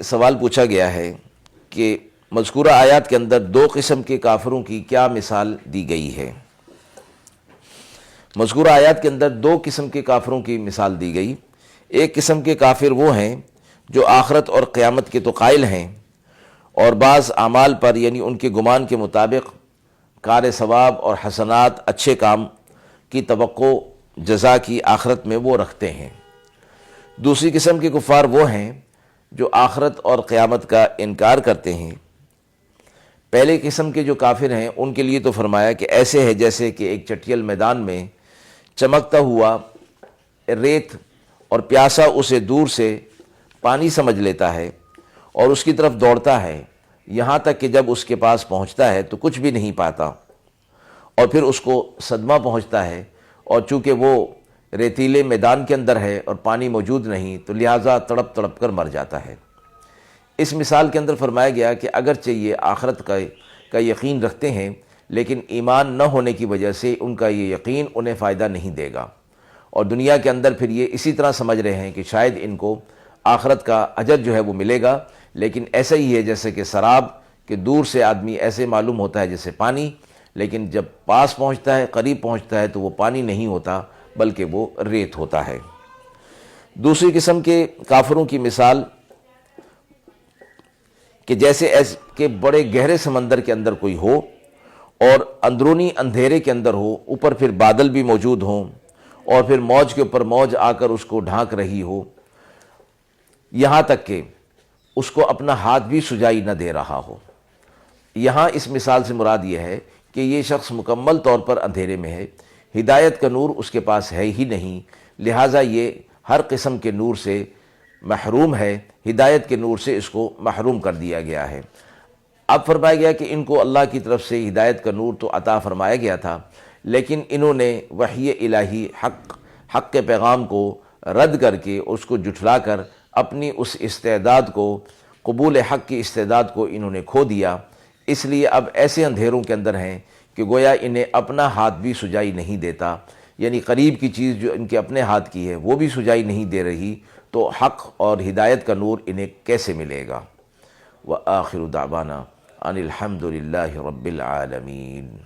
سوال پوچھا گیا ہے کہ مذکورہ آیات کے اندر دو قسم کے کافروں کی کیا مثال دی گئی ہے۔ مذکورہ آیات کے اندر دو قسم کے کافروں کی مثال دی گئی۔ ایک قسم کے کافر وہ ہیں جو آخرت اور قیامت کے تو قائل ہیں، اور بعض اعمال پر یعنی ان کے گمان کے مطابق کار ثواب اور حسنات اچھے کام کی توقع جزا کی آخرت میں وہ رکھتے ہیں۔ دوسری قسم کے کفار وہ ہیں جو آخرت اور قیامت کا انکار کرتے ہیں۔ پہلے قسم کے جو کافر ہیں ان کے لیے تو فرمایا کہ ایسے ہے جیسے کہ ایک چٹیل میدان میں چمکتا ہوا ریت اور پیاسا اسے دور سے پانی سمجھ لیتا ہے اور اس کی طرف دوڑتا ہے، یہاں تک کہ جب اس کے پاس پہنچتا ہے تو کچھ بھی نہیں پاتا، اور پھر اس کو صدمہ پہنچتا ہے، اور چونکہ وہ ریتیلے میدان کے اندر ہے اور پانی موجود نہیں تو لہٰذا تڑپ تڑپ کر مر جاتا ہے۔ اس مثال کے اندر فرمایا گیا کہ اگرچہ یہ آخرت کا یقین رکھتے ہیں، لیکن ایمان نہ ہونے کی وجہ سے ان کا یہ یقین انہیں فائدہ نہیں دے گا، اور دنیا کے اندر پھر یہ اسی طرح سمجھ رہے ہیں کہ شاید ان کو آخرت کا اجر جو ہے وہ ملے گا، لیکن ایسا ہی ہے جیسے کہ سراب کہ دور سے آدمی ایسے معلوم ہوتا ہے جیسے پانی، لیکن جب پاس پہنچتا ہے، قریب پہنچتا ہے تو وہ پانی نہیں ہوتا بلکہ وہ ریت ہوتا ہے۔ دوسری قسم کے کافروں کی مثال کہ جیسے کہ بڑے گہرے سمندر کے اندر کوئی ہو اور اندرونی اندھیرے کے اندر ہو، اوپر پھر بادل بھی موجود ہوں اور پھر موج کے اوپر موج آ کر اس کو ڈھانک رہی ہو، یہاں تک کہ اس کو اپنا ہاتھ بھی سجائی نہ دے رہا ہو۔ یہاں اس مثال سے مراد یہ ہے کہ یہ شخص مکمل طور پر اندھیرے میں ہے، ہدایت کا نور اس کے پاس ہے ہی نہیں، لہٰذا یہ ہر قسم کے نور سے محروم ہے، ہدایت کے نور سے اس کو محروم کر دیا گیا ہے۔ اب فرمایا گیا کہ ان کو اللہ کی طرف سے ہدایت کا نور تو عطا فرمایا گیا تھا، لیکن انہوں نے وحی الہی حق کے پیغام کو رد کر کے اس کو جھٹلا کر اپنی اس استعداد کو، قبول حق کی استعداد کو انہوں نے کھو دیا، اس لیے اب ایسے اندھیروں کے اندر ہیں کہ گویا انہیں اپنا ہاتھ بھی سجائی نہیں دیتا، یعنی قریب کی چیز جو ان کے اپنے ہاتھ کی ہے وہ بھی سجائی نہیں دے رہی، تو حق اور ہدایت کا نور انہیں کیسے ملے گا؟ وآخر دعوانا ان الحمد للہ رب العالمین۔